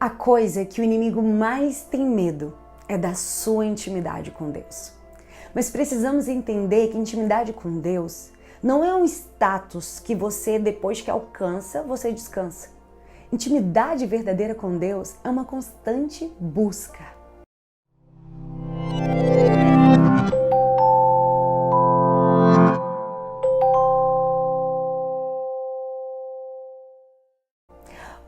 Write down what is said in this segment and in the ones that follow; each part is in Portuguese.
A coisa que o inimigo mais tem medo é da sua intimidade com Deus. Mas precisamos entender que intimidade com Deus não é um status que você, depois que alcança, você descansa. Intimidade verdadeira com Deus é uma constante busca.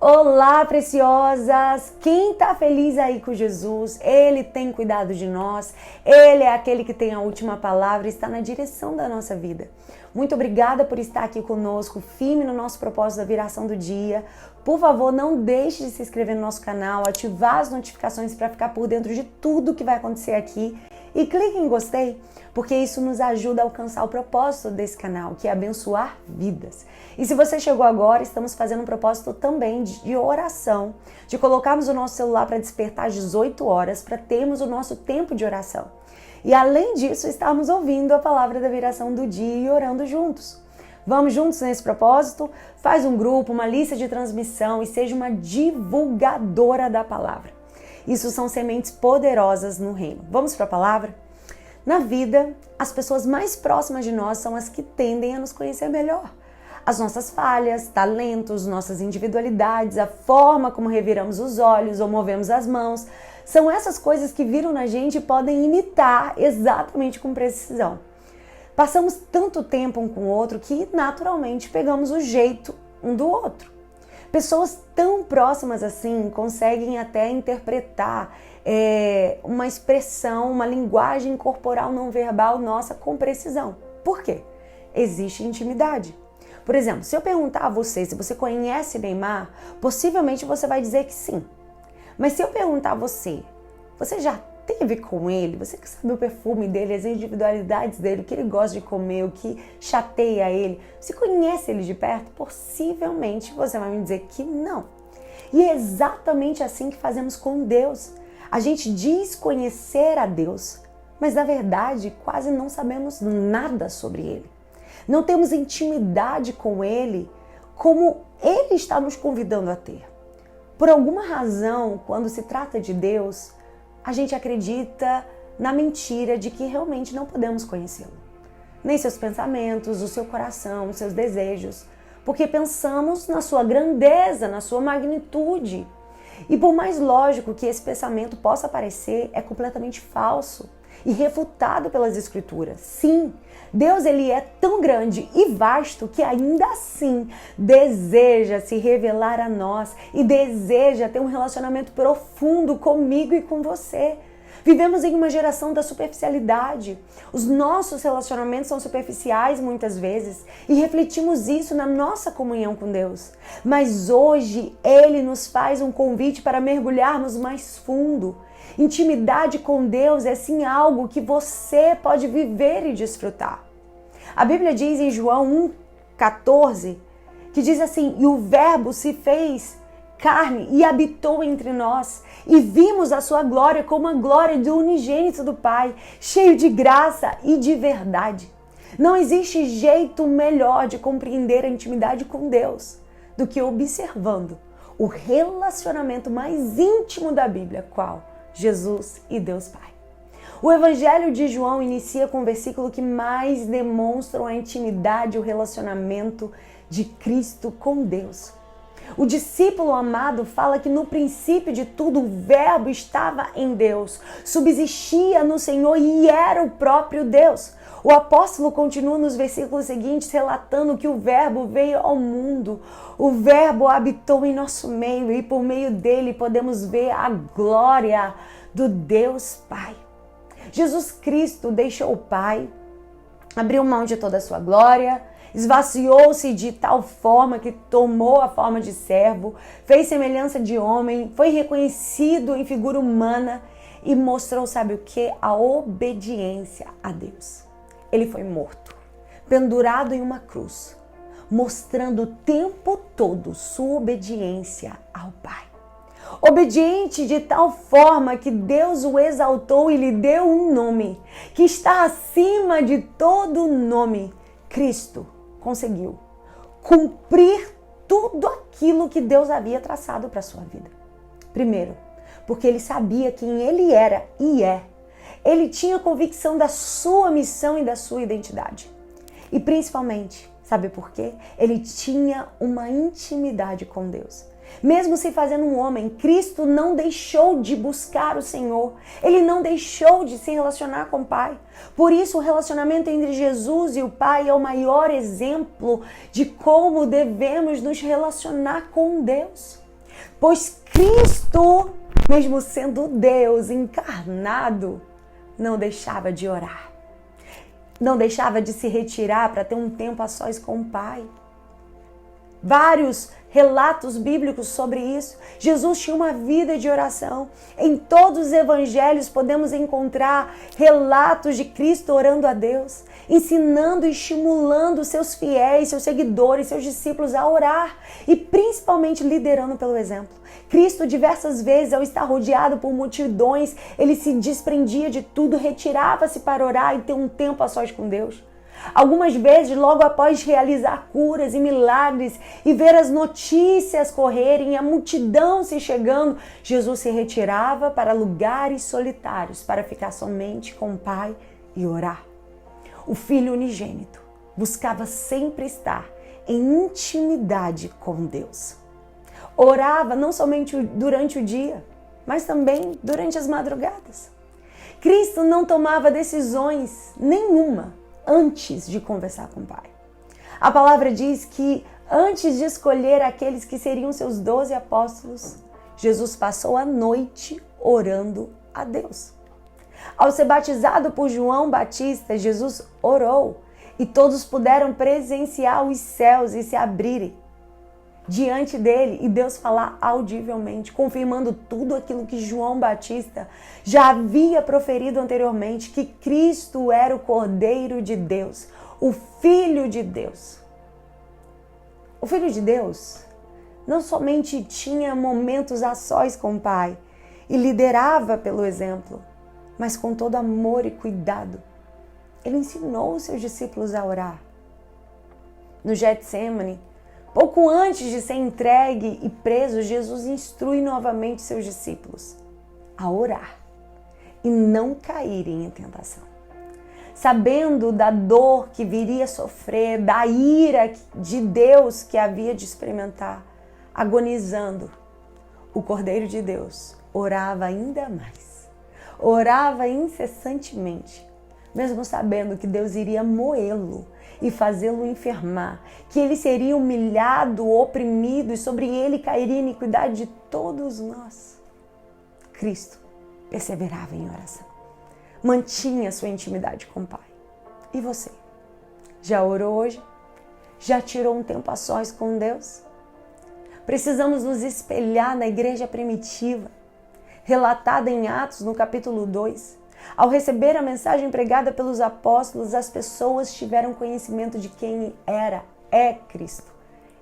Olá, preciosas! Quem tá feliz aí com Jesus? Ele tem cuidado de nós, Ele é aquele que tem a última palavra e está na direção da nossa vida. Muito obrigada por estar aqui conosco, firme no nosso propósito da viração do dia. Por favor, não deixe de se inscrever no nosso canal, ativar as notificações para ficar por dentro de tudo que vai acontecer aqui. E clique em gostei, porque isso nos ajuda a alcançar o propósito desse canal, que é abençoar vidas. E se você chegou agora, estamos fazendo um propósito também de oração, de colocarmos o nosso celular para despertar às 18 horas, para termos o nosso tempo de oração. E além disso, estamos ouvindo a palavra da viração do dia e orando juntos. Vamos juntos nesse propósito? Faz um grupo, uma lista de transmissão e seja uma divulgadora da palavra. Isso são sementes poderosas no reino. Vamos para a palavra? Na vida, as pessoas mais próximas de nós são as que tendem a nos conhecer melhor. As nossas falhas, talentos, nossas individualidades, a forma como reviramos os olhos ou movemos as mãos, são essas coisas que viram na gente e podem imitar exatamente com precisão. Passamos tanto tempo um com o outro que naturalmente pegamos o jeito um do outro. Pessoas tão próximas assim conseguem até interpretar uma expressão, uma linguagem corporal não verbal nossa com precisão. Por quê? Existe intimidade. Por exemplo, se eu perguntar a você se você conhece Neymar, possivelmente você vai dizer que sim. Mas se eu perguntar a você, você já teve com ele? Você que sabe o perfume dele, as individualidades dele, o que ele gosta de comer, o que chateia ele? Você conhece ele de perto? Possivelmente você vai me dizer que não. E é exatamente assim que fazemos com Deus. A gente diz conhecer a Deus, mas na verdade quase não sabemos nada sobre ele. Não temos intimidade com ele como ele está nos convidando a ter. Por alguma razão, quando se trata de Deus, a gente acredita na mentira de que realmente não podemos conhecê-lo. Nem seus pensamentos, o seu coração, os seus desejos, porque pensamos na sua grandeza, na sua magnitude. E por mais lógico que esse pensamento possa parecer, é completamente falso e refutado pelas Escrituras. Sim, Deus ele é tão grande e vasto que ainda assim deseja se revelar a nós e deseja ter um relacionamento profundo comigo e com você. Vivemos em uma geração da superficialidade. Os nossos relacionamentos são superficiais muitas vezes e refletimos isso na nossa comunhão com Deus. Mas hoje Ele nos faz um convite para mergulharmos mais fundo. Intimidade com Deus é sim algo que você pode viver e desfrutar. A Bíblia diz em João 1,14, que diz assim: e o Verbo se fez carne e habitou entre nós, e vimos a sua glória como a glória do unigênito do Pai, cheio de graça e de verdade. Não existe jeito melhor de compreender a intimidade com Deus do que observando o relacionamento mais íntimo da Bíblia, qual? Jesus e Deus Pai. O Evangelho de João inicia com o versículo que mais demonstram a intimidade e o relacionamento de Cristo com Deus. O discípulo amado fala que no princípio de tudo o Verbo estava em Deus, subsistia no Senhor e era o próprio Deus. O apóstolo continua nos versículos seguintes relatando que o Verbo veio ao mundo, o Verbo habitou em nosso meio e por meio dele podemos ver a glória do Deus Pai. Jesus Cristo deixou o Pai, abriu mão de toda a sua glória, esvaziou-se de tal forma que tomou a forma de servo, fez semelhança de homem, foi reconhecido em figura humana e mostrou, sabe o que? A obediência a Deus. Ele foi morto, pendurado em uma cruz, mostrando o tempo todo sua obediência ao Pai. Obediente de tal forma que Deus o exaltou e lhe deu um nome, que está acima de todo nome. Cristo conseguiu cumprir tudo aquilo que Deus havia traçado para a sua vida. Primeiro, porque ele sabia quem ele era e é. Ele tinha convicção da sua missão e da sua identidade. E principalmente, sabe por quê? Ele tinha uma intimidade com Deus. Mesmo se fazendo um homem, Cristo não deixou de buscar o Senhor. Ele não deixou de se relacionar com o Pai. Por isso, o relacionamento entre Jesus e o Pai é o maior exemplo de como devemos nos relacionar com Deus. Pois Cristo, mesmo sendo Deus encarnado, não deixava de orar. Não deixava de se retirar para ter um tempo a sós com o Pai. Vários relatos bíblicos sobre isso. Jesus tinha uma vida de oração. Em todos os evangelhos podemos encontrar relatos de Cristo orando a Deus, ensinando e estimulando seus fiéis, seus seguidores, seus discípulos a orar e principalmente liderando pelo exemplo. Cristo diversas vezes, ao estar rodeado por multidões, ele se desprendia de tudo, retirava-se para orar e ter um tempo a sós com Deus. Algumas vezes, logo após realizar curas e milagres e ver as notícias correrem, a multidão se chegando, Jesus se retirava para lugares solitários para ficar somente com o Pai e orar. O Filho unigênito buscava sempre estar em intimidade com Deus. Orava não somente durante o dia, mas também durante as madrugadas. Cristo não tomava decisões nenhuma antes de conversar com o Pai. A palavra diz que antes de escolher aqueles que seriam seus 12 apóstolos, Jesus passou a noite orando a Deus. Ao ser batizado por João Batista, Jesus orou e todos puderam presenciar os céus e se abrirem diante dele e Deus falar audivelmente, confirmando tudo aquilo que João Batista já havia proferido anteriormente, que Cristo era o Cordeiro de Deus, o Filho de Deus. O Filho de Deus não somente tinha momentos a sós com o Pai e liderava pelo exemplo, mas com todo amor e cuidado. Ele ensinou os seus discípulos a orar. No Getsêmani, pouco antes de ser entregue e preso, Jesus instrui novamente seus discípulos a orar e não caírem em tentação. Sabendo da dor que viria a sofrer, da ira de Deus que havia de experimentar, agonizando, o Cordeiro de Deus orava ainda mais, orava incessantemente, mesmo sabendo que Deus iria moê-lo e fazê-lo enfermar, que ele seria humilhado, oprimido e sobre ele cairia a iniquidade de todos nós. Cristo perseverava em oração, mantinha sua intimidade com o Pai. E você? Já orou hoje? Já tirou um tempo a sós com Deus? Precisamos nos espelhar na igreja primitiva, relatada em Atos, no capítulo 2. Ao receber a mensagem pregada pelos apóstolos, as pessoas tiveram conhecimento de quem é Cristo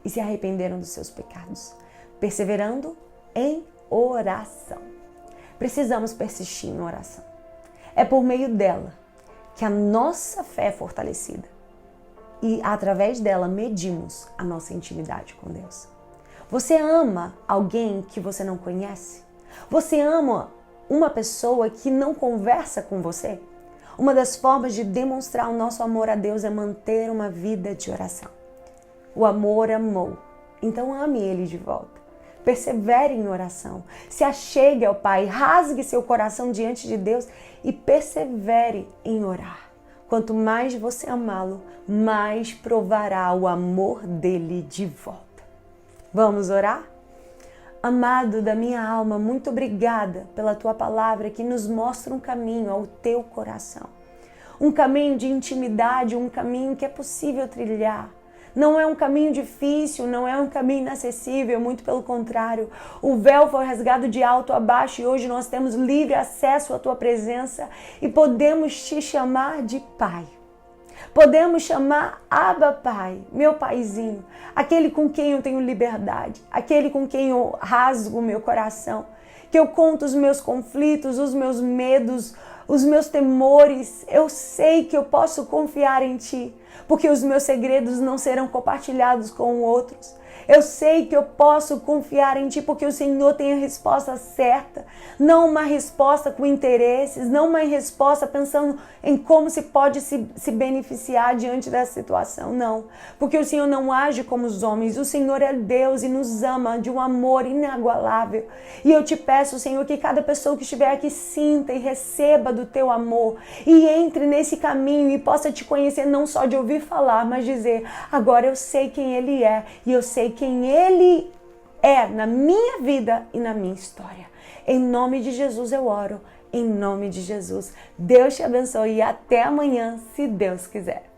e se arrependeram dos seus pecados, perseverando em oração. Precisamos persistir em oração. É por meio dela que a nossa fé é fortalecida e através dela medimos a nossa intimidade com Deus. Você ama alguém que você não conhece? Você ama uma pessoa que não conversa com você? Uma das formas de demonstrar o nosso amor a Deus é manter uma vida de oração. O amor amou, então ame ele de volta. Persevere em oração, se achegue ao Pai, rasgue seu coração diante de Deus e persevere em orar. Quanto mais você amá-lo, mais provará o amor dele de volta. Vamos orar? Amado da minha alma, muito obrigada pela tua palavra que nos mostra um caminho ao teu coração. Um caminho de intimidade, um caminho que é possível trilhar. Não é um caminho difícil, não é um caminho inacessível, muito pelo contrário. O véu foi rasgado de alto a baixo e hoje nós temos livre acesso à tua presença e podemos te chamar de Pai. Podemos chamar Abba Pai, meu paizinho, aquele com quem eu tenho liberdade, aquele com quem eu rasgo o meu coração, que eu conto os meus conflitos, os meus medos, os meus temores. Eu sei que eu posso confiar em Ti, porque os meus segredos não serão compartilhados com outros. Eu sei que eu posso confiar em Ti, porque o Senhor tem a resposta certa. Não uma resposta com interesses, não uma resposta pensando em como se pode se beneficiar diante dessa situação. Não, porque o Senhor não age como os homens. O Senhor é Deus e nos ama de um amor inagualável. E eu te peço, Senhor, que cada pessoa que estiver aqui sinta e receba do Teu amor e entre nesse caminho e possa Te conhecer não só de ouvir falar, mas dizer, agora eu sei quem Ele é e eu sei quem Ele é na minha vida e na minha história. Em nome de Jesus eu oro, em nome de Jesus. Deus te abençoe e até amanhã, se Deus quiser.